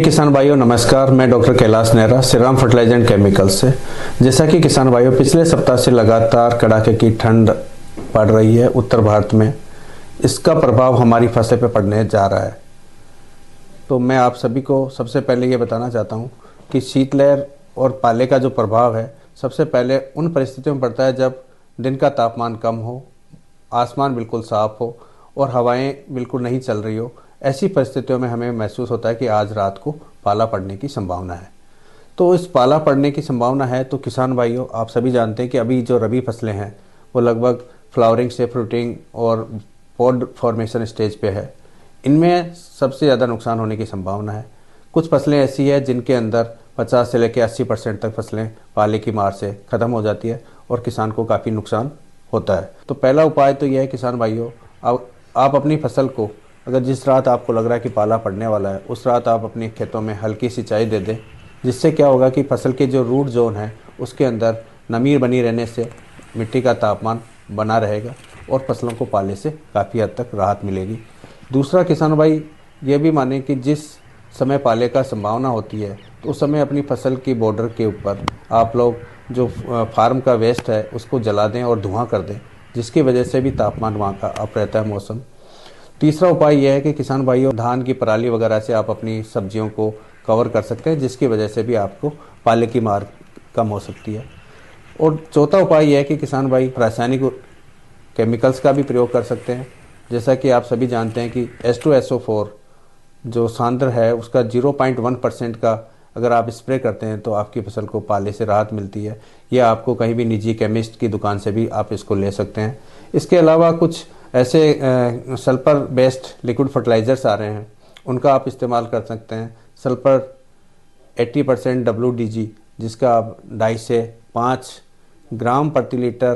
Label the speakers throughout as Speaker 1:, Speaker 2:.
Speaker 1: किसान भाइयों नमस्कार। मैं doctor Kailash Nehra Shriram fertiliser and chemicals से। जैसा कि किसान भाइयों पिछले सप्ताह से लगातार कड़ाके की ठंड पड़ रही है उत्तर भारत में, इसका प्रभाव हमारी फसल पे पड़ने जा रहा है। तो मैं आप सभी को सबसे पहले ये बताना चाहता हूँ कि शीतलहर और पाले का जो प्रभाव है सबसे पहले उन परिस्थितियों में पड़ता है जब दिन का तापमान कम हो, आसमान बिल्कुल साफ हो और हवाएं बिल्कुल नहीं चल रही हो। ऐसी परिस्थितियों में हमें महसूस होता है कि आज रात को पाला पड़ने की संभावना है। तो इस पाला पड़ने की संभावना है तो किसान भाइयों आप सभी जानते हैं कि अभी जो रबी फसलें हैं वो लगभग फ्लावरिंग से फ्रूटिंग और पॉड फॉर्मेशन स्टेज पे है। इनमें सबसे ज़्यादा नुकसान होने की संभावना है। कुछ फसलें ऐसी है जिनके अंदर 50 से लेकर 80% तक फसलें पाले की मार से ख़त्म हो जाती है और किसान को काफ़ी नुकसान होता है। तो पहला उपाय तो यह है किसान भाइयों, आप अपनी फसल को, अगर जिस रात आपको लग रहा है कि पाला पड़ने वाला है उस रात आप अपने खेतों में हल्की सिंचाई दे दें, जिससे क्या होगा कि फसल के जो रूट जोन है उसके अंदर नमी बनी रहने से मिट्टी का तापमान बना रहेगा और फसलों को पाले से काफ़ी हद तक राहत मिलेगी। दूसरा किसान भाई ये भी माने कि जिस समय पाले का संभावना होती है तो उस समय अपनी फसल की बॉर्डर के ऊपर आप लोग जो फार्म का वेस्ट है उसको जला दें और धुआं कर दें, जिसकी वजह से भी तापमान वहाँ का अप रहता है मौसम। तीसरा उपाय यह है कि किसान भाइयों धान की पराली वगैरह से आप अपनी सब्जियों को कवर कर सकते हैं, जिसकी वजह से भी आपको पाले की मार कम हो सकती है। और चौथा उपाय यह है कि किसान भाई रासायनिक केमिकल्स का भी प्रयोग कर सकते हैं। जैसा कि आप सभी जानते हैं कि H2SO4 जो सांद्र है उसका 0.1% का अगर आप स्प्रे करते हैं तो आपकी फसल को पाले से राहत मिलती है। या आपको कहीं भी निजी केमिस्ट की दुकान से भी आप इसको ले सकते हैं। इसके अलावा कुछ ऐसे सल्फर बेस्ड लिक्विड फर्टिलाइजर्स आ रहे हैं, उनका आप इस्तेमाल कर सकते हैं। सल्फर 80% WDG, जिसका आप 2.5 से 5 ग्राम प्रति लीटर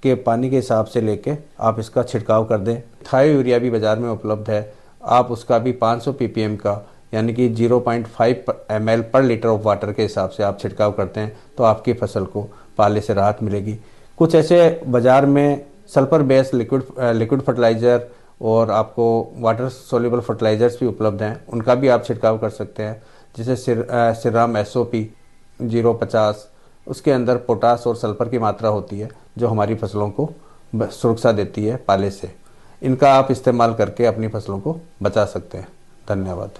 Speaker 1: के पानी के हिसाब से लेके आप इसका छिड़काव कर दें। थायो यूरिया भी बाज़ार में उपलब्ध है, आप उसका भी 500 ppm का यानी कि 0.5 ml पर लीटर ऑफ वाटर के हिसाब से आप छिड़काव करते हैं तो आपकी फसल को पाले से राहत मिलेगी। कुछ ऐसे बाज़ार में सल्फर बेस्ड लिक्विड फर्टिलाइज़र और आपको वाटर सोल्यूबल फर्टिलाइज़र्स भी उपलब्ध हैं, उनका भी आप छिड़काव कर सकते हैं। जैसे श्रीराम SOP 050, उसके अंदर पोटास और सल्फर की मात्रा होती है जो हमारी फसलों को सुरक्षा देती है पाले से। इनका आप इस्तेमाल करके अपनी फसलों को बचा सकते हैं। धन्यवाद।